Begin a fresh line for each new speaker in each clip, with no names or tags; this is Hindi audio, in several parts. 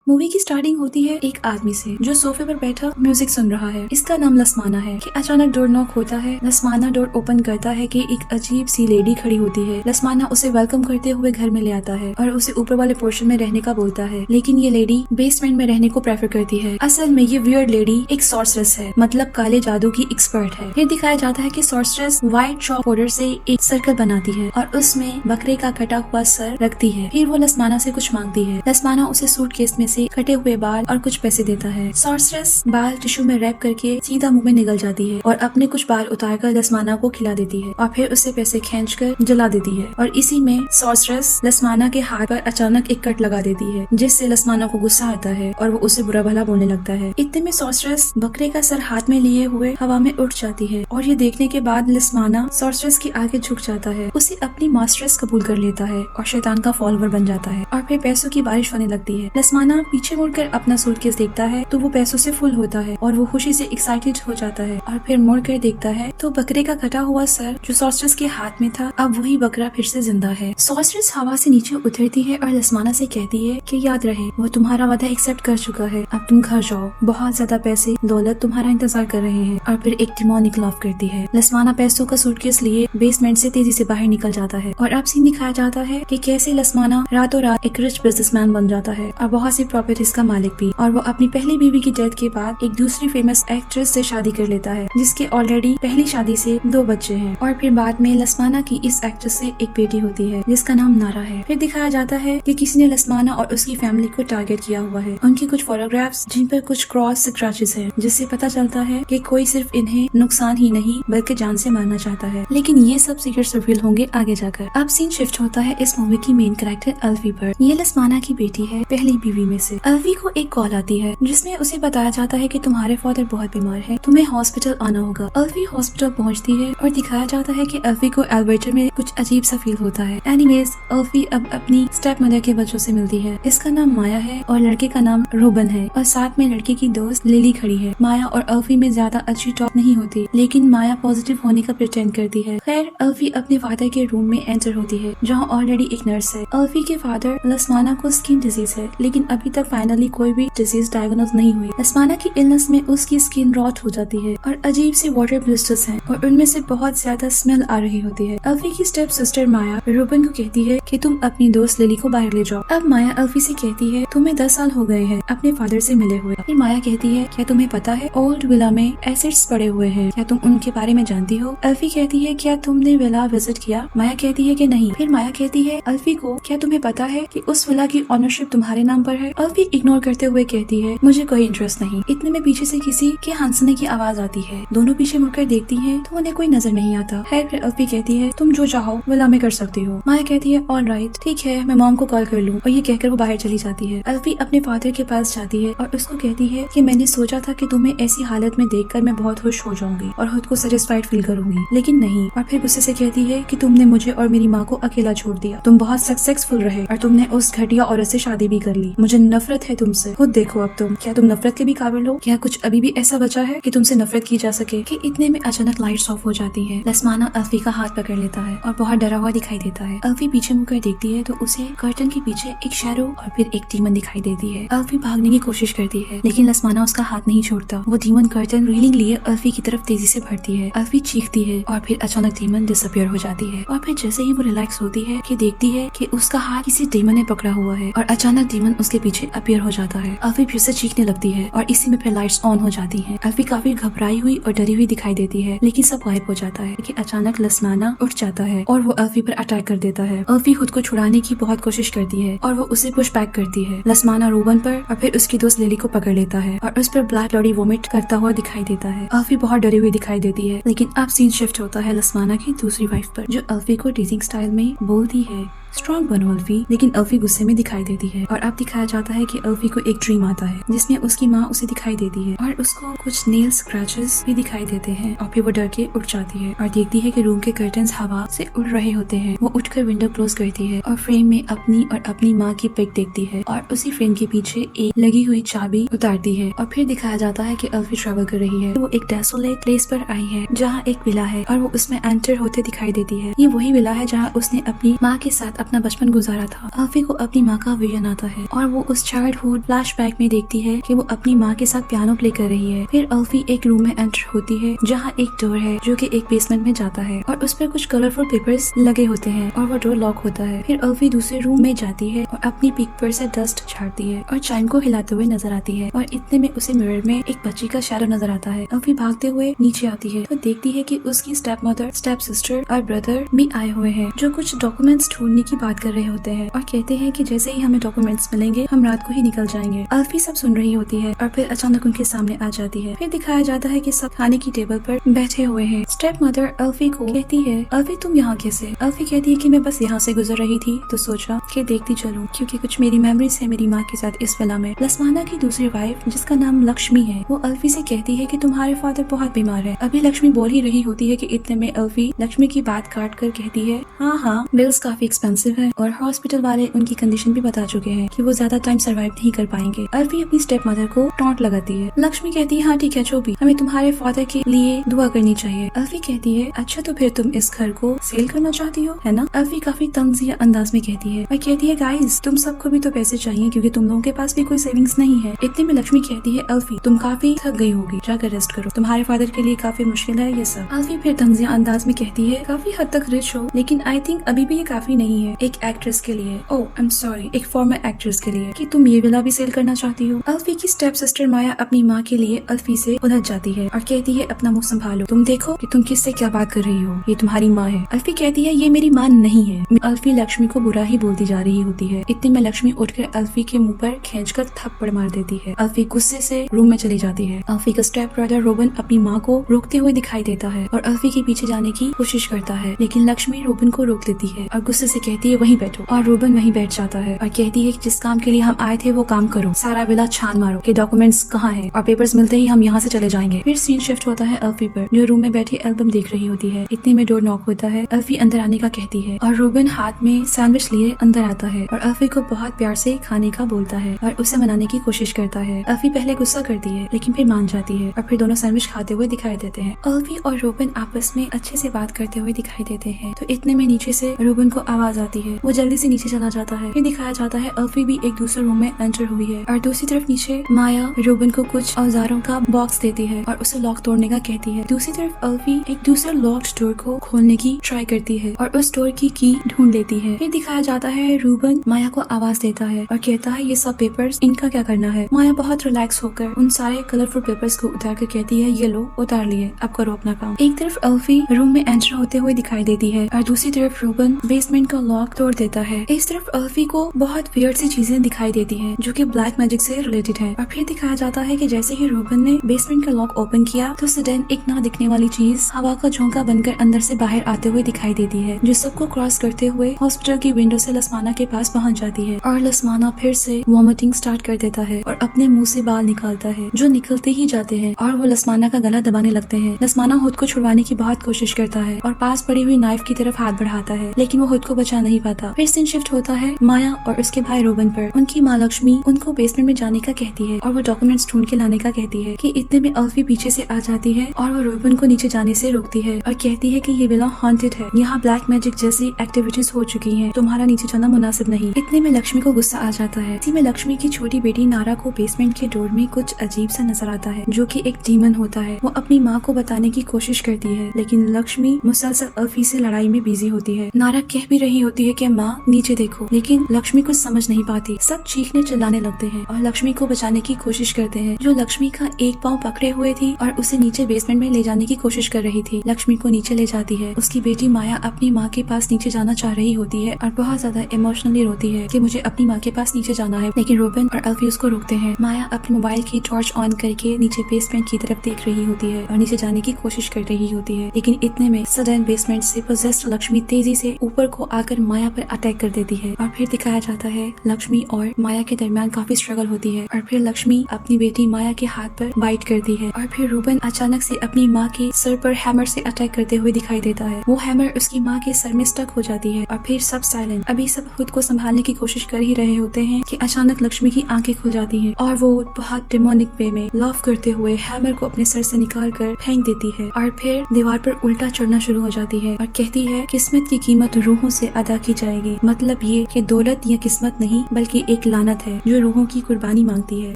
मूवी की स्टार्टिंग होती है एक आदमी से जो सोफे पर बैठा म्यूजिक सुन रहा है। इसका नाम लसमाना है कि अचानक डोर नॉक होता है। लसमाना डोर ओपन करता है कि एक अजीब सी लेडी खड़ी होती है। लसमाना उसे वेलकम करते हुए घर में ले आता है और उसे ऊपर वाले पोर्शन में रहने का बोलता है, लेकिन ये लेडी बेसमेंट में रहने को प्रेफर करती है। असल में ये वियर्ड लेडी एक सॉर्सरेस है, मतलब काले जादू की एक्सपर्ट है। फिर दिखाया जाता है कि सॉर्सरेस व्हाइट चॉक पाउडर से एक सर्कल बनाती है और उसमें बकरे का कटा हुआ सर रखती है। फिर वो लसमाना से कुछ मांगती है। लसमाना उसे सूटकेस में से कटे हुए बाल और कुछ पैसे देता है। सॉर्सरेस बाल टिश्यू में रैप करके सीधा मुंह में निगल जाती है और अपने कुछ बाल उतारकर लसमाना को खिला देती है और फिर उससे पैसे खींचकर जला देती है। और इसी में सॉर्सरेस लसमाना के हाथ पर अचानक एक कट लगा देती है, जिससे लसमाना को गुस्सा आता है और वो उसे बुरा भला बोलने लगता है। इतने में सॉर्सरेस बकरे का सर हाथ में लिए हुए हवा में उड़ जाती है और ये देखने के बाद लसमाना सॉर्सरेस के आगे झुक जाता है, उसे अपनी मास्टरेस कबूल कर लेता है और शैतान का फॉलोवर बन जाता है और फिर पैसों की बारिश होने लगती है। लसमाना पीछे मुड़कर अपना सूटकेस देखता है तो वो पैसों से फुल होता है और वो खुशी से एक्साइटेड हो जाता है और फिर मुड़कर देखता है तो बकरे का कटा हुआ सर जो सॉर्सरेस के हाथ में था, अब वही बकरा फिर से जिंदा है। सॉर्सरेस हवा से नीचे उतरती है और लसमाना से कहती है कि याद रहे वो तुम्हारा वादा एक्सेप्ट कर चुका है, अब तुम घर जाओ, बहुत ज्यादा पैसे दौलत तुम्हारा इंतजार कर रहे हैं। और फिर एक डिमोनिक लाफ करती है। लसमाना पैसों का सूटकेस लिए बेसमेंट से तेजी से बाहर निकल जाता है और अब सीन दिखाया जाता है कि कैसे लसमाना रातों रात एक रिच बिजनेसमैन बन जाता है और बहुत सी प्रॉपर्टीज का मालिक भी। और वो अपनी पहली बीवी की डेथ के बाद एक दूसरी फेमस एक्ट्रेस से शादी कर लेता है, जिसके ऑलरेडी पहली शादी से 2 बच्चे हैं। और फिर बाद में लसमाना की इस एक्ट्रेस से एक बेटी होती है जिसका नाम नारा है। फिर दिखाया जाता है कि किसी ने लसमाना और उसकी फैमिली को टारगेट किया हुआ है। उनकी कुछ फोटोग्राफ्स जिन पर कुछ क्रॉस स्क्रैचेस हैं, जिससे पता चलता है कि कोई सिर्फ इन्हें नुकसान ही नहीं बल्कि जान से मारना चाहता है। लेकिन ये सब सीक्रेट्स रिवील होंगे आगे जाकर। अब सीन शिफ्ट होता है इस मूवी की मेन कैरेक्टर अल्फी पर। ये लसमाना की बेटी है, पहली बीवी में से। अल्फी को एक कॉल आती है जिसमें उसे बताया जाता है कि तुम्हारे फादर बहुत बीमार है, तुम्हें हॉस्पिटल आना होगा। अल्फी हॉस्पिटल पहुंचती है और दिखाया जाता है कि अल्फी को एलिवेटर में कुछ अजीब सा फील होता है। एनीवेज अल्फी अब अपनी स्टेप मदर के बच्चों से मिलती है। इसका नाम माया है और लड़के का नाम रूबन है और साथ में लड़के की दोस्त लिली खड़ी है। माया और अल्फी में ज्यादा अच्छी टॉक नहीं होती, लेकिन माया पॉजिटिव होने का प्रिटेंड करती है। खैर अल्फी अपने फादर के रूम में एंटर होती है जहाँ ऑलरेडी एक नर्स है। अल्फी के फादर लसमाना को स्किन डिजीज है, लेकिन अभी तक फाइनली कोई भी डिजीज डायग्नोज नहीं हुई। लसमाना की इलनेस में उसकी स्किन रॉट हो जाती है और अजीब सी वाटर ब्लिस्टर्स हैं और उनमें से बहुत ज्यादा स्मेल आ रही होती है। अल्फी की स्टेप सिस्टर माया रूबन को कहती है कि तुम अपनी दोस्त लिली को बाहर ले जाओ। अब माया अल्फी से कहती है तुम्हें 10 साल हो गए हैं अपने फादर से मिले हुए। फिर माया कहती है क्या तुम्हें पता है ओल्ड विला में एसिड्स पड़े हुए हैं, क्या तुम उनके बारे में जानती हो? अल्फी कहती है क्या तुमने विला विजिट किया? माया कहती है कि नहीं। फिर माया कहती है अल्फी को क्या तुम्हें पता है कि उस विला की ओनरशिप तुम्हारे नाम पर है? अल्फी इग्नोर करते हुए कहती है मुझे कोई इंटरेस्ट नहीं। इतने में पीछे से किसी के हंसने की आवाज आती है। दोनों पीछे मुड़कर देखती हैं तो उन्हें कोई नजर नहीं आता है। फिर अल्फी कहती है तुम जो चाहो विला में कर सकती हो। माया कहती है ऑल राइट, ठीक है, मैं मॉम को कॉल कर लूँ। और ये कहकर वो बाहर चली जाती है। अल्फी अपने फादर के पास जाती है और उसको कहती है कि मैंने सोचा था कि तुम्हें ऐसी हालत में देखकर मैं बहुत खुश हो जाऊंगी और खुद को सेटिस्फाइड फील करूंगी, लेकिन नहीं। और फिर गुस्से से कहती है कि तुमने मुझे और मेरी माँ को अकेला छोड़ दिया, तुम बहुत सक्सेसफुल रहे और तुमने उस घटिया औरत से शादी भी कर ली। मुझे नफरत है तुमसे, खुद देखो अब तुम, क्या तुम नफरत के भी काबिल हो? क्या कुछ अभी भी ऐसा बचा है कि तुमसे नफरत की जा सके? कि इतने में अचानक लाइट्स ऑफ हो जाती है। लसमाना अल्फी का हाथ पकड़ लेता है और बहुत डरा हुआ दिखाई देता है। अल्फी पीछे मुड़कर देखती है तो उसे कर्टन के पीछे एक शैडो और फिर एक डीमन दिखाई देती है। अल्फी भागने की कोशिश करती है लेकिन लसमाना उसका हाथ नहीं छोड़ता। वो डीमन कर्टन रीलिंग लिए अल्फी की तरफ तेजी से बढ़ती है। अल्फी चीखती है और फिर अचानक डीमन डिसअपियर हो जाती है और फिर जैसे ही वो रिलैक्स होती है कि देखती है कि उसका हाथ किसी डीमन ने पकड़ा हुआ है और अचानक डीमन उसके पीछे अपीयर हो जाता है। अल्फी फिर से चीखने लगती है और इसी में फिर लाइट्स ऑन हो जाती हैं। अल्फी काफी घबराई हुई और डरी हुई दिखाई देती है, लेकिन सब गायब हो जाता है कि अचानक लसमाना उठ जाता है और वो अल्फी पर अटैक कर देता है। अल्फी खुद को छुड़ाने की बहुत कोशिश करती है और वो उसे पुश बैक करती है। लसमाना रूबन पर और फिर उसकी दोस्त लिली को पकड़ लेता है और उस पर ब्लैक ब्लडी वोमिट करता हुआ दिखाई देता है। अल्फी बहुत डरी हुई दिखाई देती है, लेकिन अब सीन शिफ्ट होता है लसमाना की दूसरी वाइफ पर, जो अल्फी को टीजिंग स्टाइल में बोलती है स्ट्रॉन्ग बनो अल्फी, लेकिन अल्फी गुस्से में दिखाई देती है। और अब दिखाया जाता है कि अल्फी को एक ड्रीम आता है जिसमें उसकी माँ उसे दिखाई देती है और उसको कुछ नेल स्क्रैचेस भी दिखाई देते हैं और फिर वो डर के उठ जाती है और देखती है कि रूम के कर्टन्स हवा से उड़ रहे होते हैं। वो उठकर विंडो क्लोज करती है और फ्रेम में अपनी और अपनी माँ की पिक देखती है और उसी फ्रेम के पीछे एक लगी हुई चाबी उतारती है। और फिर दिखाया जाता है कि अल्फी ट्रैवल कर रही है। वो एक डेसोलेट प्लेस पर आई है जहाँ एक विला है और वो उसमें एंटर होते दिखाई देती है। ये वही विला है जहाँ उसने अपनी माँ के साथ अपना बचपन गुजारा था। अल्फी को अपनी माँ का विजन आता है और वो उस चाइल्डहुड फ्लैशबैक में देखती है कि वो अपनी माँ के साथ पियानो प्ले कर रही है। फिर अल्फी एक रूम में एंटर होती है जहाँ एक डोर है जो कि एक बेसमेंट में जाता है और उस पर कुछ कलरफुल पेपर्स लगे होते हैं और वो डोर लॉक होता है। फिर अल्फी दूसरे रूम में जाती है और अपनी पीक पर से डस्ट झाड़ती है और चाइम को हिलाते हुए नजर आती है और इतने में उसे मिरर में एक बच्ची का शैडो नजर आता है। अल्फी भागते हुए नीचे आती है और देखती है कि उसकी स्टेप मदर, स्टेप सिस्टर और ब्रदर भी आए हुए हैं जो कुछ डॉक्यूमेंट्स ढूंढने की बात कर रहे होते हैं और कहते हैं कि जैसे ही हमें डॉक्यूमेंट्स मिलेंगे हम रात को ही निकल जाएंगे। अल्फी सब सुन रही होती है और फिर अचानक उनके सामने आ जाती है। फिर दिखाया जाता है कि सब खाने की टेबल पर बैठे हुए हैं। स्टेप मदर अल्फी को कहती है, अल्फी तुम यहाँ कैसे? अल्फी कहती है कि मैं बस यहाँ से गुजर रही थी तो सोचा कि देखती चलूं क्योंकि कुछ मेरी मेमोरीज है मेरी माँ के साथ इस फिल्म में। लस्माना की दूसरी वाइफ जिसका नाम लक्ष्मी है वो अल्फी से कहती है कि तुम्हारे फादर बहुत बीमार है। अभी लक्ष्मी बोल ही रही होती है कि इतने में अल्फी लक्ष्मी की बात काट कर कहती है, हाँ बिल्स काफी एक्सपेंसिव है और हॉस्पिटल वाले उनकी कंडीशन भी बता चुके हैं कि वो ज्यादा टाइम सर्वाइव नहीं कर पाएंगे। अल्फी अपनी स्टेप मदर को टॉन्ट लगाती है। लक्ष्मी कहती है, हाँ ठीक है जो भी, हमें तुम्हारे फादर के लिए दुआ करनी चाहिए। अल्फी कहती है, अच्छा तो फिर तुम इस घर को सेल करना चाहती हो है ना? अल्फी काफी तंजिया अंदाज में कहती है और कहती है, गाइस तुम सबको भी तो पैसे चाहिए क्योंकि तुम लोगों के पास भी कोई सेविंग्स नहीं है। इतने में लक्ष्मी कहती है, अल्फी तुम काफी थक गई होगी, जाकर रेस्ट करो, तुम्हारे फादर के लिए काफी मुश्किल है ये सब। अल्फी फिर तंजिया अंदाज में कहती है, काफी हद तक रिच हो लेकिन आई थिंक अभी भी ये काफी नहीं है एक एक्ट्रेस के लिए, ओह आई एम सॉरी एक फॉर्मर एक्ट्रेस के लिए, कि तुम ये विला भी सेल करना चाहती हो। अल्फी की स्टेप सिस्टर माया अपनी माँ के लिए अल्फी से उलझ जाती है और कहती है, अपना मुंह संभालो, तुम देखो कि तुम किससे क्या बात कर रही हो, ये तुम्हारी माँ है। अल्फी कहती है, ये मेरी माँ नहीं है। अल्फी लक्ष्मी को बुरा ही बोलती जा रही होती है। इतने में लक्ष्मी उठकर अल्फी के मुंह पर खींचकर थप्पड़ मार देती है। अल्फी गुस्से से रूम में चली जाती है। अल्फी का स्टेप ब्रदर रोबन अपनी माँ को रोकते हुए दिखाई देता है और अल्फी के पीछे जाने की कोशिश करता है लेकिन लक्ष्मी रोबन को रोक देती है और गुस्से से कहती है, वहीं बैठो, और रोबन वहीं बैठ जाता है और कहती है कि जिस काम के लिए हम आए थे वो काम करो, सारा विला छान मारो कि डॉक्यूमेंट्स कहाँ है और पेपर्स मिलते ही हम यहाँ से चले जाएंगे। फिर सीन शिफ्ट होता है अल्फी पर जो रूम में बैठी एल्बम देख रही होती है। इतने में डोर नॉक होता है। अल्फी अंदर आने का कहती है और रोबन हाथ में सैंडविच लिए अंदर आता है और अल्फी को बहुत प्यार से खाने का बोलता है और उसे मनाने की कोशिश करता है। अल्फी पहले गुस्सा करती है लेकिन फिर मान जाती है और फिर दोनों सैंडविच खाते हुए दिखाई देते हैं। अल्फी और रोबन आपस में अच्छे से बात करते हुए दिखाई देते हैं। तो इतने में नीचे से रोबन को आवाज आती है, वो जल्दी से नीचे चला जाता है। फिर दिखाया जाता है अल्फी भी एक दूसरे रूम में एंटर हुई है और दूसरी तरफ नीचे माया रोबन को कुछ औजारों का बॉक्स देती है और उसे लॉक तोड़ने का कहती है। दूसरी तरफ अल्फी एक दूसरे लॉक्ड डोर को खोलने की ट्राई करती है और उस डोर की ढूंढ लेती है। फिर दिखाया जाता है रूबन माया को आवाज देता है और कहता है, ये सब पेपर्स इनका क्या करना है? माया बहुत रिलैक्स होकर उन सारे कलरफुल पेपर्स को उतार कर कहती है, ये लो उतार लिए, अब करो अपना काम। एक तरफ अल्फी रूम में एंटर होते हुए दिखाई देती है और दूसरी तरफ रूबन बेसमेंट का लॉक तोड़ देता है। इस तरफ अल्फी को बहुत वियर्ड सी चीजें दिखाई देती हैं जो कि ब्लैक मैजिक से रिलेटेड है और फिर दिखाया जाता है कि जैसे ही रूबन ने बेसमेंट का लॉक ओपन किया तो सडन एक ना दिखने वाली चीज हवा का झोंका बनकर अंदर से बाहर आते हुए दिखाई देती है जो सबको क्रॉस करते हुए हॉस्पिटल की विंडो से लस्माना के पास पहुंच जाती है और लस्माना फिर से वॉमिटिंग स्टार्ट कर देता है और अपने मुंह से बाल निकालता है जो निकलते ही जाते हैं और वो लस्माना का गला दबाने लगते हैं। लस्माना खुद को छुड़वाने की बहुत कोशिश करता है और पास पड़ी हुई नाइफ की तरफ हाथ बढ़ाता है लेकिन वो खुद को बचा नहीं पाता। फिर सीन शिफ्ट होता है माया और उसके भाई रोबन पर। उनकी माँ लक्ष्मी उनको बेसमेंट में जाने का कहती है और वो डॉक्यूमेंट्स ढूंढ के लाने का कहती है कि इतने में अल्फी पीछे से आ जाती है और वो रोबन को नीचे जाने से रोकती है और कहती है कि ये विला हॉन्टेड है, यहाँ ब्लैक मैजिक जैसी एक्टिविटीज हो चुकी हैं, तुम्हारा नीचे जाना मुनासिब नहीं। इतने में लक्ष्मी को गुस्सा आ जाता है। इसी में लक्ष्मी की छोटी बेटी नारा को बेसमेंट के डोर में कुछ अजीब सा नजर आता है जो कि एक डीमन होता है। वो अपनी माँ को बताने की कोशिश करती है लेकिन लक्ष्मी मुसलसल अल्फी से लड़ाई में बिजी होती है। नारा कह भी रही होती है कि माँ नीचे देखो लेकिन लक्ष्मी कुछ समझ नहीं पाती। सब चीखने चिल्लाने लगते हैं और लक्ष्मी को बचाने की कोशिश करते हैं जो लक्ष्मी का एक पाँव पकड़े हुए थी और उसे नीचे बेसमेंट में ले जाने की कोशिश कर रही थी। लक्ष्मी को नीचे ले जाती है। उसकी बेटी माया अपनी माँ के पास नीचे जाना चाह रही होती है और बहुत ज्यादा इमोशनली रोती है कि मुझे अपनी माँ के पास नीचे जाना है लेकिन रोबन और अल्फी उसको रोकते हैं। माया अपने मोबाइल की टॉर्च ऑन करके नीचे बेसमेंट की तरफ देख रही होती है और नीचे जाने की कोशिश कर रही होती है लेकिन इतने में सडन बेसमेंट से पोजेस्ड लक्ष्मी तेजी से ऊपर को आकर माया पर अटैक कर देती है और फिर दिखाया जाता है लक्ष्मी और माया के दरमियान काफी स्ट्रगल होती है और फिर लक्ष्मी अपनी बेटी माया के हाथ पर बाइट करती है और फिर रोबन अचानक से अपनी माँ के सर पर हैमर से अटैक करते हुए दिखाई देता है। वो हैमर उसकी माँ के सर में स्टक हो जाती है और फिर सब साइलेंट। अभी सब खुद को संभालने की कोशिश कर ही रहे होते हैं कि अचानक लक्ष्मी की आंखें खुल जाती हैं और वो बहुत डिमोनिक वे में लाफ करते हुए हैमर को अपने सर से निकाल कर फेंक देती है और फिर दीवार पर उल्टा चढ़ना शुरू हो जाती है और कहती है किस्मत की कीमत रूहों से अदा अदा की जाएगी। मतलब ये कि दौलत या किस्मत नहीं बल्कि एक लानत है जो रूहों की कुर्बानी मांगती है।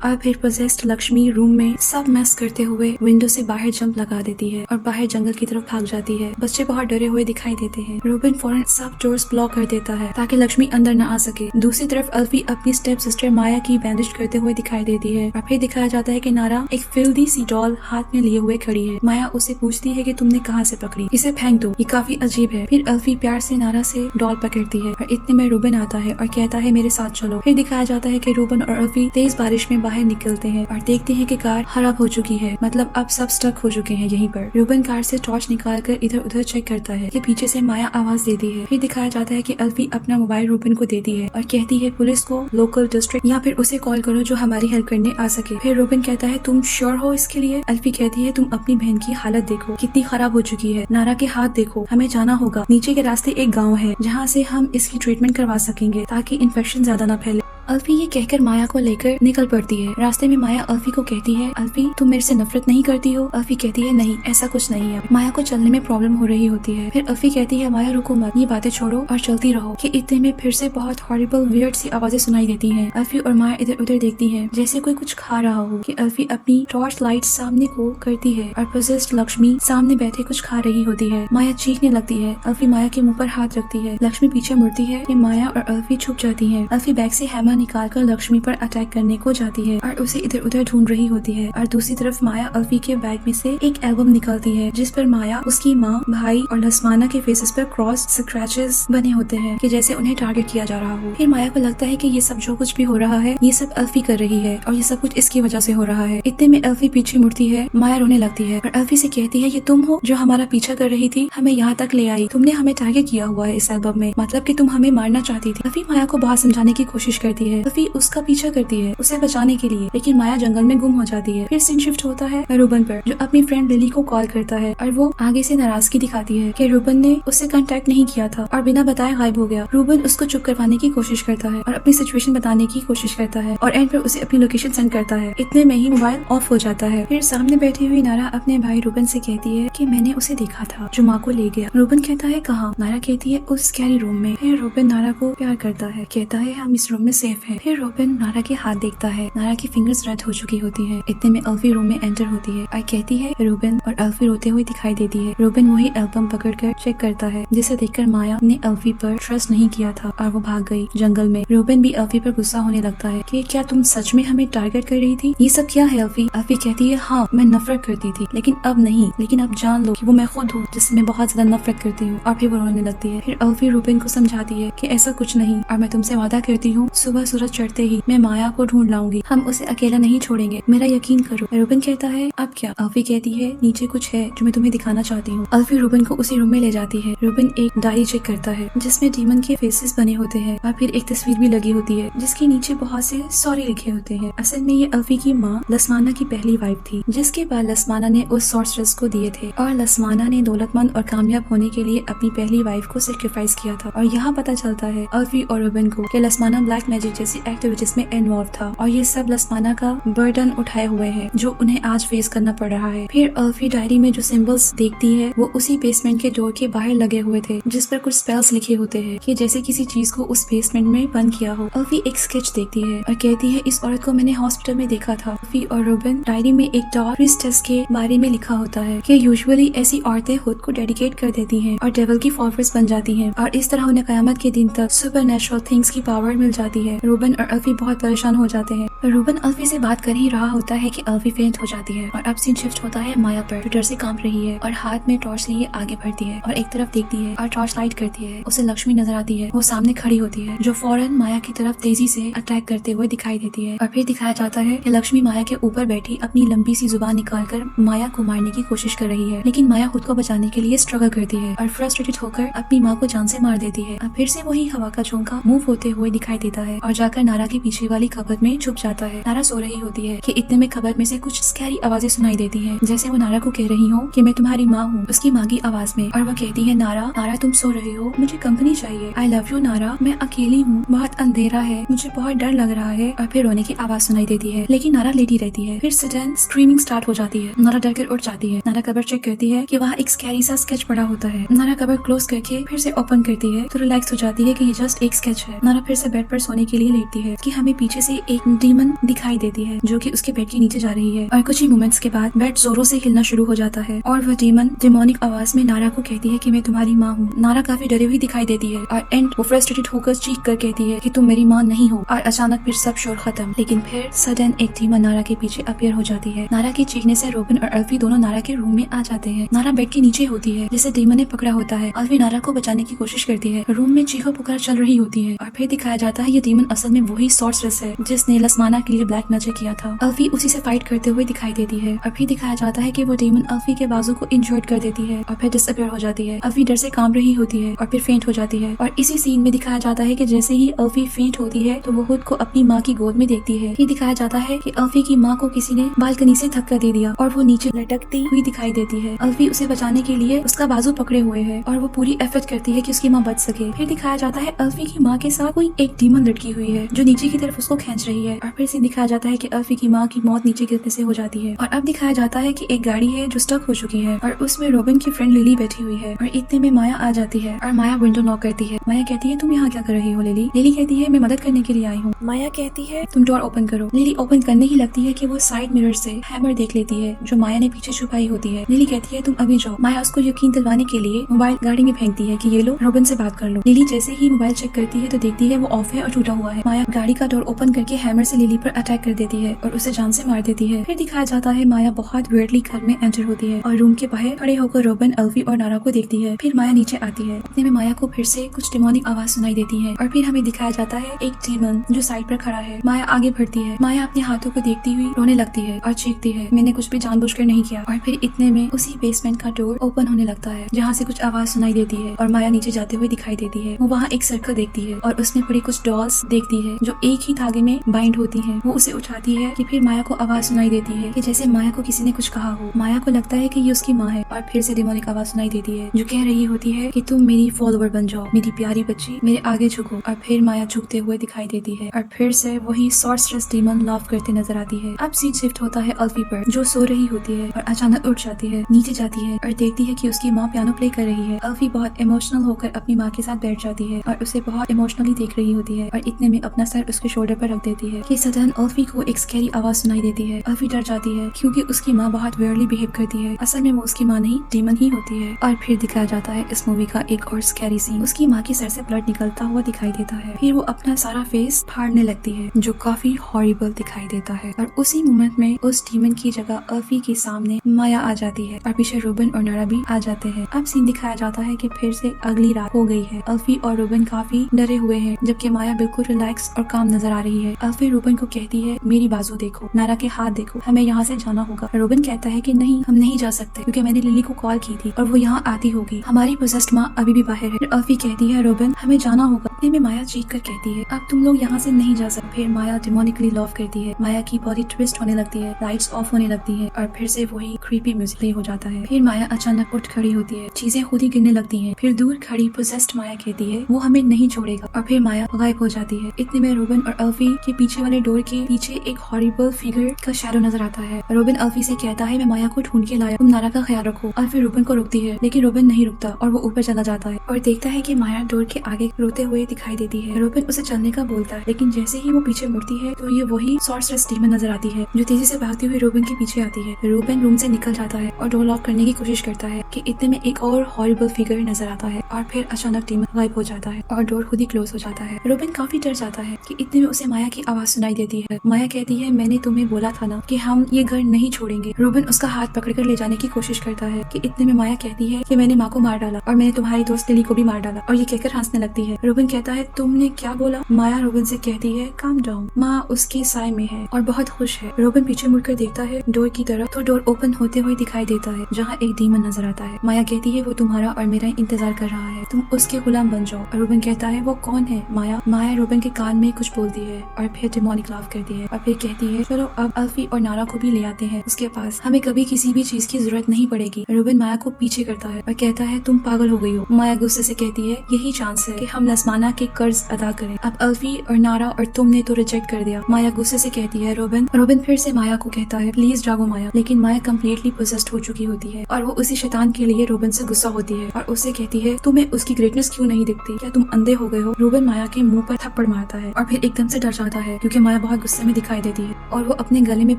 और फिर पोजेस्ड लक्ष्मी रूम में सब मैस करते हुए विंडो से बाहर जंप लगा देती है और बाहर जंगल की तरफ भाग जाती है। बच्चे बहुत डरे हुए दिखाई देते हैं। रूबन फौरन सब डोर्स ब्लॉक कर देता है ताकि लक्ष्मी अंदर न आ सके। दूसरी तरफ अल्फी अपनी स्टेप सिस्टर माया की बैंडेज करते हुए दिखाई देती है और फिर दिखाया जाता है कि नारा एक फिल्दी सी डॉल हाथ में लिए हुए खड़ी है। माया उसे पूछती है कि तुमने कहाँ से पकड़ी, इसे फेंक दो, ये काफी अजीब है। फिर अल्फी प्यार से नारा से डॉल पकड़ती है और इतने में रूबन आता है और कहता है मेरे साथ चलो। फिर दिखाया जाता है कि रूबन और अल्फी तेज बारिश में बाहर निकलते हैं और देखते हैं कि कार खराब हो चुकी है। मतलब अब सब स्टक हो चुके हैं यहीं पर। रूबन कार से टॉर्च निकाल कर इधर उधर चेक करता है कि पीछे से माया आवाज देती है। फिर दिखाया जाता है कि अल्फी अपना मोबाइल रूबन को देती है और कहती है पुलिस को, लोकल डिस्ट्रिक्ट या फिर उसे कॉल करो जो हमारी हेल्प करने आ सके। फिर रूबन कहता है तुम श्योर हो इसके लिए? अल्फी कहती है तुम अपनी बहन की हालत देखो कितनी खराब हो चुकी है, नारा के हाथ देखो, हमें जाना होगा। नीचे के रास्ते एक गाँव है जहाँ से हम इसकी ट्रीटमेंट करवा सकेंगे ताकि इन्फेक्शन ज्यादा न फैले। अल्फी ये कहकर माया को लेकर निकल पड़ती है। रास्ते में माया अल्फी को कहती है अल्फी तुम मेरे से नफरत नहीं करती हो? अल्फी कहती है नहीं, ऐसा कुछ नहीं है। माया को चलने में प्रॉब्लम हो रही होती है। फिर अल्फी कहती है माया रुको मत, ये बातें छोड़ो और चलती रहो। कि इतने में फिर से बहुत हॉरिबल वियर्ड सी आवाजें सुनाई देती हैं। अल्फी और माया इधर उधर देखती हैं जैसे कोई कुछ खा रहा हो। कि अल्फी अपनी टॉर्च लाइट सामने को करती है और पोजेस्ड लक्ष्मी सामने बैठे कुछ खा रही होती है। माया चीखने लगती है। अल्फी माया के मुंह पर हाथ रखती है। लक्ष्मी पीछे मुड़ती है कि माया और अल्फी छुप जाती है। अल्फी बैग से हैमर निकाल कर लक्ष्मी पर अटैक करने को जाती है और उसे इधर उधर ढूंढ रही होती है। और दूसरी तरफ माया अल्फी के बैग में से एक एल्बम निकालती है जिस पर माया, उसकी माँ, भाई और लस्माना के फेसेस पर क्रॉस स्क्रैचेस बने होते हैं कि जैसे उन्हें टारगेट किया जा रहा हो। फिर माया को लगता है कि ये सब जो कुछ भी हो रहा है ये सब अल्फी कर रही है और ये सब कुछ इसकी वजह से हो रहा है। इतने में अल्फी पीछे मुड़ती है। माया रोने लगती है और अल्फी से कहती है ये तुम हो जो हमारा पीछा कर रही थी, हमें यहाँ तक ले आई, तुमने हमें टारगेट किया हुआ है इस एल्बम में, मतलब कि तुम हमें मारना चाहती थी। अल्फी माया को बहुत समझाने की कोशिश करती है। अल्फी उसका पीछा करती है उसे बचाने के लिए, लेकिन माया जंगल में गुम हो जाती है। फिर सीन शिफ्ट होता है रूबन पर जो अपनी फ्रेंड लिली को कॉल करता है और वो आगे से नाराजगी दिखाती है कि रूबन ने उससे कांटेक्ट नहीं किया था और बिना बताए गायब हो गया। रूबन उसको चुप करवाने की कोशिश करता है और अपनी सिचुएशन बताने की कोशिश करता है और एंड पर उसे अपनी लोकेशन सेंड करता है। इतने में ही मोबाइल ऑफ हो जाता है। फिर सामने बैठी हुई नारा अपने भाई रूबन से कहती है कि मैंने उसे देखा था जो माँ को ले गया। रूबन कहता है कहाँ? नारा कहती है उस स्कैरी रूम में। फिर रूबन नारा को प्यार करता है, कहता है हम इस रूम में सेफ हैं। फिर रूबन नारा के हाथ देखता है। नारा की फिंगर्स रेड हो चुकी होती है। इतने में अल्फी रूम में एंटर होती है और कहती है रूबन, और अल्फी रोते हुए दिखाई देती है। रूबन वही एल्बम पकड़कर चेक करता है जिसे देखकर माया ने अल्फी पर ट्रस्ट नहीं किया था और वो भाग गई जंगल में। रूबन भी अल्फी पर गुस्सा होने लगता है कि क्या तुम सच में हमें टारगेट कर रही थी? ये सब क्या है अल्फी? अल्फी कहती है हाँ मैं नफरत करती थी लेकिन अब नहीं, लेकिन अब जान लो कि वो मैं खुद हूँ जिससे मैं बहुत ज्यादा नफरत करती हूँ। और फिर वो रोने लगती है। फिर अल्फी रूबन को समझाती है कि ऐसा कुछ नहीं और मैं तुमसे वादा करती हूँ सुबह सूरज चढ़ते ही मैं माया को ढूंढ लाऊंगी, हम उसे अकेला नहीं छोड़ेंगे, मेरा यकीन करो। रूबन कहता है अब क्या? अल्फी कहती है नीचे कुछ है जो मैं तुम्हें दिखाना चाहती हूँ। अल्फी रूबन को उसी रूम में ले जाती है। रूबन एक डायरी चेक करता है जिसमें डीमन के फेसेस बने होते हैं और फिर एक तस्वीर भी लगी होती है जिसके नीचे बहुत से सॉरी लिखे होते हैं। असल में ये अल्फी की माँ लस्माना की पहली वाइफ थी जिसके बाद लस्माना ने उस सॉर्सरेस को दिए थे और लस्माना ने दौलतमंद और कामयाब होने के लिए अपनी पहली वाइफ को सेक्रीफाइस किया था। और यहाँ पता चलता है अल्फी और रूबन को कि लस्माना ब्लैक मैजिक जैसी एक्टिविटीज में इन्वॉल्व था और ये सब लस्माना का बर्डन उठाए हुए है जो उन्हें आज फेस करना पड़ रहा है। फिर अल्फी डायरी में जो सिंबल्स देखती है वो उसी बेसमेंट के डोर के बाहर लगे हुए थे जिस पर कुछ स्पेल्स लिखे होते हैं कि जैसे किसी चीज को उस बेसमेंट में बंद किया हो। अल्फी एक स्केच देखती है और कहती है इस औरत को मैंने हॉस्पिटल में देखा था। अल्फी और रूबन डायरी में एक डार्क प्रीस्टेस के बारे में लिखा होता है कि यूजुअली ऐसी औरतें खुद को डेडिकेट कर देती हैं और डेविल की फॉलोअर्स बन जाती हैं और इस तरह उन्हें कयामत के दिन तक सुपरनैचुरल थिंग्स की पावर मिल जाती है। रूबन और अल्फी बहुत परेशान हो जाते हैं। रूबन अल्फी से बात कर ही रहा होता है कि अल्फी फेंट हो जाती है और अब सीन शिफ्ट होता है माया पर जो डर से कांप रही है और हाथ में टॉर्च लिए आगे बढ़ती है और एक तरफ देखती है और टॉर्च लाइट करती है। उसे लक्ष्मी नजर आती है, वो सामने खड़ी होती है जो फौरन माया की तरफ तेजी से अटैक करते हुए दिखाई देती है। और फिर दिखाया जाता है कि लक्ष्मी माया के ऊपर बैठी अपनी लंबी सी जुबान निकालकर माया को मारने की कोशिश कर रही है, लेकिन माया खुद को बचाने के लिए स्ट्रगल करती है और फ्रस्ट्रेटेड होकर अपनी माँ को जान से मार देती है। अब फिर से वही हवा का झोंका मूव होते हुए दिखाई देता है और जाकर नारा के पीछे वाली कबर्ड में छुप जाता है। नारा सो रही होती है कि इतने में कबर्ड में से कुछ स्कैरी आवाजें सुनाई देती हैं, जैसे वो नारा को कह रही हो कि मैं तुम्हारी माँ हूँ, उसकी माँ की आवाज में। और वो कहती है नारा तुम सो रही हो, मुझे कंपनी चाहिए, आई लव यू नारा, मैं अकेली हूँ, बहुत अंधेरा है, मुझे बहुत डर लग रहा है। और फिर रोने की आवाज सुनाई देती है, लेकिन नारा लेटी रहती है। फिर सडन स्क्रीमिंग स्टार्ट हो जाती है। नारा डर कर उठ जाती है। नारा कबर्ड चेक करती है कि वहाँ एक स्कैरी सा स्केच पड़ा होता है। नारा कबर्ड क्लोज करके फिर से ओपन करती है तो रिलैक्स हो जाती है कि ये जस्ट एक स्केच है। नारा फिर से बेड पर सोने के लिए लेटती है कि हमें पीछे से एक डीमन दिखाई देती है जो कि उसके बेड के नीचे जा रही है। और कुछ ही मोमेंट्स के बाद बेड जोरों से हिलना शुरू हो जाता है और वह डीमन डिमोनिक आवाज में नारा को कहती है कि मैं तुम्हारी माँ हूँ। नारा काफी डरी हुई दिखाई देती है और एंड वो फ्रस्ट्रेटेड होकर चीख कर कहती है कि तुम मेरी माँ नहीं हो। और अचानक फिर सब शोर खत्म। लेकिन फिर सडन एक डीमन नारा के पीछे अपीयर हो जाती है। नारा के चीखने से रोबिन और अल्फी दोनों नारा के रूम में आ जाते हैं। नारा बेड के नीचे होती है जिसे डीमन ने पकड़ा होता है। अल्फी नारा को बचाने की कोशिश करती है। रूम में चीखो पुकार चल रही होती है और फिर दिखाया जाता है ये डीमन असल में वही सॉर्सरेस है जिसने लसमाना के लिए ब्लैक मैजिक किया था। अल्फी उसी से फाइट करते हुए दिखाई देती है और फिर दिखाया जाता है कि वो डीमन अल्फी के बाजू को इंजर्ड कर देती है और फिर डिसअपीयर हो जाती है। अल्फी डर से कांप रही होती है और फिर फेंट हो जाती है। और इसी सीन में दिखाया जाता है कि जैसे ही अल्फी फेंट होती है तो वो खुद को अपनी माँ की गोद में देखती है। ये दिखाया जाता है कि अल्फी की माँ को किसी ने बालकनी से धक्का दे दिया और वो नीचे लटकती हुई दिखाई देती है। अल्फी उसे बचाने के लिए उसका बाजू पकड़े हुए है और वो पूरी एफर्ट करती है कि उसकी माँ बच सके। फिर दिखाया जाता है अल्फी की माँ के साथ कोई एक डीमन लटकी हुई है जो नीचे की तरफ उसको खींच रही है। और फिर से दिखाया जाता है कि अल्फी की माँ की मौत नीचे गिरने से हो जाती है। और अब दिखाया जाता है कि एक गाड़ी है जो स्टक हो चुकी है और उसमें रोबिन की फ्रेंड लिली बैठी हुई है। और इतने में माया आ जाती है और माया विंडो नॉक करती है। माया कहती है तुम यहाँ क्या कर रही हो लिली? लिली कहती है मैं मदद करने के लिए आई हूँ। माया कहती है तुम डोर ओपन करो। लिली ओपन करने ही लगती है कि वो साइड मिरर से हैमर देख लेती है जो माया ने पीछे छुपाई होती है। लिली कहती है तुम अभी जाओ। माया उसको यकीन दिलवाने के लिए मोबाइल गाड़ी में फेंकती है कि ये लो रोबिन से बात कर लो। लिली जैसे ही मोबाइल चेक करती है तो देखती है वो ऑफ है और टूटा हुआ है। माया गाड़ी का डोर ओपन करके हैमर से लिली पर अटैक कर देती है और उसे जान से मार देती है। फिर दिखाया जाता है माया बहुत वियर्डली घर में एंटर होती है और रूम के बाहर खड़े होकर रोबिन, अल्फी और नारा को देखती है। फिर माया नीचे आती है। इतने में माया को फिर से कुछ डिमोनिक आवाज सुनाई देती है और फिर हमें दिखाया जाता है एक डीमन जो साइड पर खड़ा है। माया आगे बढ़ती है। माया अपने हाथों को देखती हुई रोने लगती है और चीखती है मैंने कुछ भी जानबूझकर नहीं किया। और फिर इतने में उसी बेसमेंट का डोर ओपन होने लगता है जहाँ से कुछ आवाज सुनाई देती है और माया नीचे जाते हुए दिखाई देती है। वो वहाँ एक सर्कल देखती है और उसमें पड़ी कुछ डॉल्स देखती है जो एक ही धागे में बाइंड होती है। वो उसे उठाती है कि फिर माया को आवाज सुनाई देती है कि जैसे माया को किसी ने कुछ कहा हो। माया को लगता है कि ये उसकी माँ है और फिर से डिमोनिक आवाज सुनाई देती है जो कह रही होती है कि तुम मेरी फॉलोवर बन जाओ, मेरी प्यारी बच्ची, मेरे आगे झुको। और फिर माया झुकते हुए दिखाई देती है और फिर से वही सॉर्सरेस डीमन लाफ करते नजर आती है। अब सीन शिफ्ट होता है अल्फी पर जो सो रही होती है और अचानक उठ जाती है, नीचे जाती है और देखती है कि उसकी माँ पियानो प्ले कर रही है। अल्फी बहुत इमोशनल होकर अपनी माँ के साथ बैठ जाती है और उसे बहुत इमोशनली देख रही होती है और इतने में अपना सर उसके शोल्डर पर रख देती है कि सडन अल्फी को एक स्कैरी आवाज सुनाई देती है। अल्फी डर जाती है क्योंकि उसकी माँ बहुत वियर्डली बिहेव करती है। असल में वो उसकी माँ नहीं डीमन ही होती है। और फिर दिखाया जाता है इस मूवी का एक और स्कैरी सीन। उसकी माँ के सर से ब्लड निकलता हुआ दिखाई देता है। फिर वो अपना सारा फेस फाड़ने लगती है जो काफी हॉरिबल दिखाई देता है। और उसी मोमेंट में उस डीमन की जगह अल्फी के सामने माया आ जाती है और पीछे रोबिन और नारा भी आ जाते हैं। अब सीन दिखाया जाता है कि फिर से अगली रात हो गई है। अल्फी और रोबिन काफी डरे हुए हैं जबकि माया बिल्कुल रिलैक्स और काम नजर आ रही है। अल्फी रोबिन को कहती है मेरी बाजू देखो, नारा के हाथ देखो, हमें यहाँ से जाना होगा। रोबिन कहता है कि नहीं हम नहीं जा सकते क्योंकि मैंने लिली को कॉल की थी और वो यहाँ आती होगी, हमारी पोजेस्ड माँ अभी भी बाहर है। अल्फी कहती है रोबिन हमें जाना होगा। इतने में माया चीख कर कहती है अब तुम लोग यहाँ से नहीं जा सकते। फिर माया डिमोनिकली लव करती है। माया की बॉडी ट्विस्ट होने लगती है, लाइट्स ऑफ होने लगती है और फिर से वही क्रीपी म्यूजिक प्ले हो जाता है। फिर माया अचानक उठ खड़ी होती है, चीजें खुद ही गिरने लगती हैं। फिर दूर खड़ी पोजेस्ड माया कहती है वो हमें नहीं छोड़ेगा और फिर माया गायब हो जाती है। इतने में रोबिन और अल्फी के पीछे वाले डोर के पीछे एक हॉरिबल फिगर का शैडो नजर आता है। रोबिन अल्फी से कहता है मैं माया को ढूंढ के लाया, तुम नारा का ख्याल रखो। अल्फी रोबिन को रोकती है लेकिन रोबिन नहीं रुकता और वो ऊपर चला जाता है और देखता है कि माया डोर के आगे रोते हुए दिखाई देती है। रोबिन उसे चलने का बोलता है लेकिन जैसे ही वो पीछे मुड़ती है तो ये वही सॉर्सरेस डीमन नजर आती है जो तेजी से भागती हुई रोबिन के पीछे आती है। रोबिन रूम से निकल जाता है और डोर लॉक करने की कोशिश करता है कि इतने में एक और हॉरिबल फिगर नजर आता है और फिर अचानक डीमन गायब हो जाता है और डोर खुद ही क्लोज हो जाता है। रोबिन काफी डर जाता है कि इतने में उसे माया की आवाज सुनाई देती है। माया कहती है मैंने तुम्हें बोला था ना कि हम ये घर नहीं छोड़ेंगे। रोबिन उसका हाथ पकड़कर ले जाने की कोशिश करता है कि इतने में माया कहती है कि मैंने माँ को मार डाला और मैंने तुम्हारी दोस्त लिली को भी मार डाला, और ये कहकर हंसने लगती है। रोबिन कहता है तुमने क्या बोला? माया रोबिन से कहती है काम डाउन, माँ उसके साय में है और बहुत खुश है। रोबिन पीछे मुड़कर देखता है डोर की तरफ तो डोर ओपन होते हुए दिखाई देता है जहाँ एक डीमन नजर आता है। माया कहती है वो तुम्हारा और मेरा इंतजार कर रहा है, तुम उसके गुलाम बन जाओ। रोबिन कहता है वो कौन है माया? माया रोबिन रोबिन के कान में कुछ बोलती है और फिर डेमोनिक लाफ करती है और फिर कहती है चलो अब अल्फी और नारा को भी ले आते हैं उसके पास, हमें कभी किसी भी चीज की जरूरत नहीं पड़ेगी। रोबिन माया को पीछे करता है और कहता है तुम पागल हो गई हो। माया गुस्से से कहती है यही चांस है कि हम लसमाना के कर्ज अदा करें, अब अल्फी और नारा और तुमने तो रिजेक्ट कर दिया। माया गुस्से से कहती है रोबिन फिर से माया को कहता है प्लीज जागो माया, लेकिन माया कम्प्लीटली पोजेस्ड हो चुकी होती है और वो उसी शैतान के लिए रोबिन से गुस्सा होती है और उससे कहती है तुम्हें उसकी ग्रेटनेस क्यों नहीं दिखती, क्या तुम अंधे हो गए हो। रोबिन माया के मुंह पर थप्पड़ मारता है और फिर एकदम से डर जाता है क्योंकि माया बहुत गुस्से में दिखाई देती है और वो अपने गले में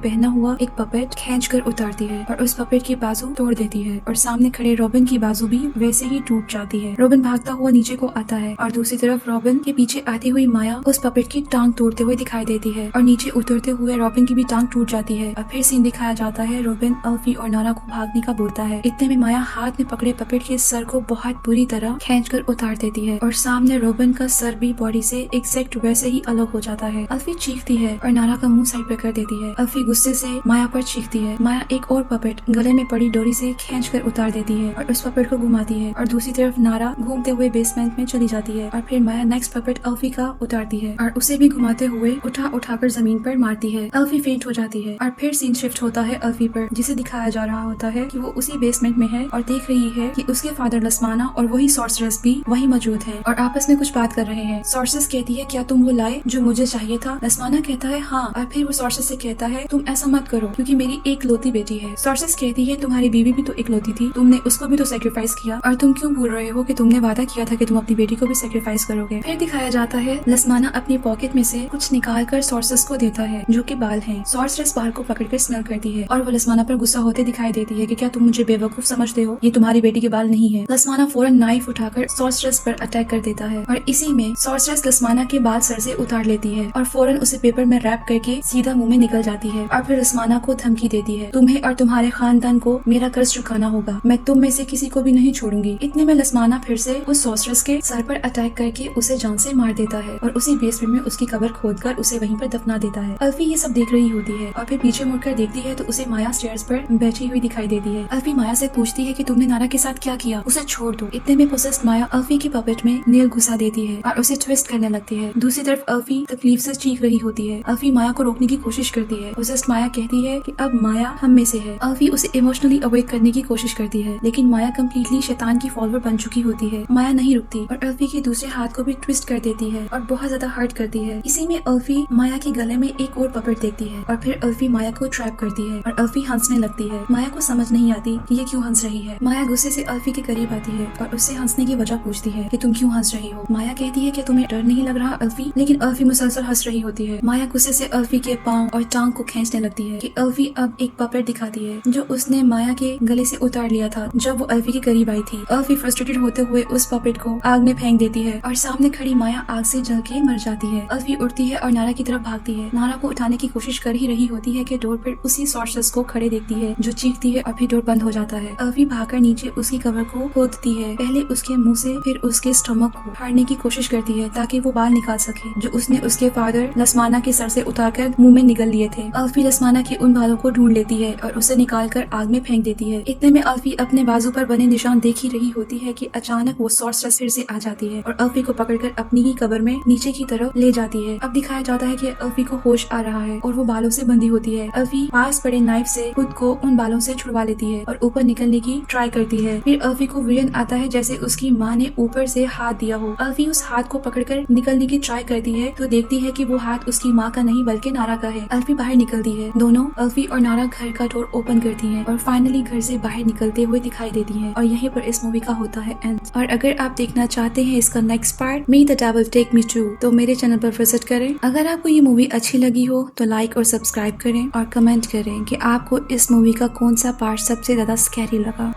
पहना हुआ एक पपेट खींच कर उतारती है और उस पपेट की बाजू तोड़ देती है और सामने खड़े रोबिन की बाजू भी वैसे ही टूट जाती है। रोबिन भागता हुआ नीचे को आता है और दूसरी तरफ रोबिन के पीछे आती हुई माया उस पपेट की टांग तोड़ते हुए दिखाई देती है और नीचे उतरते हुए रोबिन की भी टांग टूट जाती है और फिर सीन दिखाया जाता है रोबिन अल्फी और नारा को भागने का बोलता है। इतने में माया हाथ में पकड़े पपेट के सर को बहुत बुरी तरह खींचकर उतार देती है और सामने रोबिन का सर भी बॉडी से एग्जैक्ट वैसे ही अलग हो जाता है। अल्फी चीखती है और नारा का मुंह साइड पे कर देती है। अल्फी गुस्से से माया पर चीखती है। माया एक और पपेट गले में पड़ी डोरी से खींचकर उतार देती है और उस पपेट को घुमाती है और दूसरी तरफ नारा घूमते हुए बेसमेंट में चली जाती है और फिर माया नेक्स्ट पपेट अल्फी का उतारती है और उसे भी घुमाते हुए उठाकर जमीन पर मारती है। अल्फी फेंट हो जाती है और फिर सीन शिफ्ट होता है अल्फी पर, जिसे दिखाया जा रहा होता है कि वो उसी बेसमेंट में है और देख रही है कि उसके फादर लसमाना और वही सॉर्सरेस भी वही मौजूद है और आपस में कुछ बात कर रहे हैं। सॉर्सरेस कहती है क्या तुम वो लाए जो मुझे चाहिए था। लसमाना कहता है हाँ और फिर वो सॉर्सरेस से कहता है तुम ऐसा मत करो क्योंकि मेरी एक लौती बेटी है। सॉर्सरेस कहती है तुम्हारी बीवी भी तो एक लौती थी, तुमने उसको भी तो सेक्रीफाइस किया और तुम क्यों भूल रहे हो कि तुमने वादा किया था कि तुम अपनी बेटी को भी सेक्रीफाइस करोगे। फिर दिखाया जाता है लसमाना अपनी पॉकेट में से कुछ निकाल कर सॉर्सरेस को देता है जो कि बाल हैं। सॉर्सरेस बाल को पकड़कर स्मेल करती है और वो लसमाना पर गुस्सा होते दिखाई देती है कि क्या तुम मुझे बेवकूफ समझते हो, ये तुम्हारी बेटी के बाल नहीं है। लसमाना फौरन नाइफ उठाकर सॉर्सरेस पर अटैक कर देता है और इसी में सॉर्सरेस लसमाना के बाल सर से उतार लेती है और फौरन उसे पेपर में रैप करके सीधा मुंह में निकल जाती है और फिर लसमाना को धमकी देती है तुम्हें और तुम्हारे खानदान को मेरा कर्ज चुकाना होगा, मैं तुम में से किसी को भी नहीं छोड़ूंगी। इतने में लसमाना फिर से उस सॉर्सरेस के सर पर अटैक करके उसे जान से मार देता है और उसी बेसमेंट में उसकी कब्र खोदकर उसे वहीं पर दफना देता है। अल्फी ये सब देख रही होती है और फिर पीछे मुड़कर देखती है तो उसे माया स्टेयर्स पर बैठी हुई दिखाई देती है। अल्फी माया से पूछती है कि तुमने नारा के साथ क्या किया, उसे छोड़ दो। इतने में पोसेस्ड माया अल्फी की पपेट में नेल घुसा देती है और उसे ट्विस्ट करने लगती है। दूसरी तरफ अल्फी तकलीफ से चीख रही होती है। अल्फी माया को रोकने की कोशिश करती है। पोसेस्ड माया कहती है कि अब माया हम में से है। अल्फी उसे इमोशनली अवॉइड करने की कोशिश करती है लेकिन माया कम्प्लीटली शैतान की फॉलोअर बन चुकी होती है। माया नहीं रुकती और अल्फी के दूसरे हाथ को भी ट्विस्ट कर देती है और बहुत ज्यादा हर्ट करती है। इसी में अल्फी माया के गले में एक और पपेट देखती है और फिर अल्फी माया को ट्रैप करती है और अल्फी हंसने लगती है। माया को समझ नहीं आती कि ये क्यों हंस रही है। माया गुस्से से अल्फी के करीब आती है और उससे हंसने की वजह पूछती है कि तुम क्यों हंस रही हो। माया कहती है कि तुम्हें डर नहीं लग रहा अल्फी, लेकिन अल्फी मुसलसल हंस रही होती है। माया गुस्से से अल्फी के पाँव और टांग को खींचने लगती है कि अल्फी अब एक पपेट दिखाती है जो उसने माया के गले से उतार लिया था जब वो अल्फी के करीब आई थी। अल्फी फ्रस्ट्रेटेड होते हुए उस पपेट को आग में फेंक देती है और सामने खड़ी माया आग से जल के मर जाती है। अल्फी उठती है और नारा की तरफ भागती है। नारा को उठाने की कोशिश कर ही रही होती है कि डोर पर उसी सॉर्सरेस को खड़े देखती है जो चीखती है और फिर डोर बंद हो जाता है। अल्फी भागकर नीचे उसकी कब्र को खोदती है, पहले उसके मुंह से फिर उसके स्टमक को फाड़ने की कोशिश करती है ताकि वो बाल निकाल सके जो उसने उसके फादर लसमाना के सर से उतारकर मुंह में निगल लिए थे। अल्फी लसमाना के उन बालों को ढूंढ लेती है और उसे निकालकर आग में फेंक देती है। इतने में अल्फी अपने बाजू पर बने निशान देख ही रही होती है कि अचानक वो सॉर्सरेस फिर से आ जाती है और अल्फी को पकड़कर अपनी ही कब्र में नीचे की तरफ ले जाती है। अब दिखाया जाता है कि अल्फी को होश आ रहा है और वो बालों से बंधी होती है। अल्फी पास पड़े नाइफ से खुद को उन बालों से छुड़वा लेती है और ऊपर निकलने की ट्राई करती है। फिर अल्फी को विजन आता है जैसे उसकी माँ ने ऊपर से हाथ दिया हो। अल्फी उस हाथ को पकड़कर निकलने की ट्राई करती है तो देखती है कि वो हाथ उसकी माँ का नहीं बल्कि नारा का है। अल्फी बाहर निकलती है। दोनों अल्फी और नारा घर का डोर ओपन करती हैं और फाइनली घर से बाहर निकलते हुए दिखाई देती हैं और यहीं पर इस मूवी का होता है एंड। और अगर आप देखना चाहते हैं इसका next part may the devil take me too तो मेरे चैनल पर विजिट करें। अगर आपको ये मूवी अच्छी लगी हो तो लाइक और सब्सक्राइब करें और कमेंट करें कि आपको इस मूवी का कौन सा पार्ट सबसे ज्यादा स्कैरी लगा।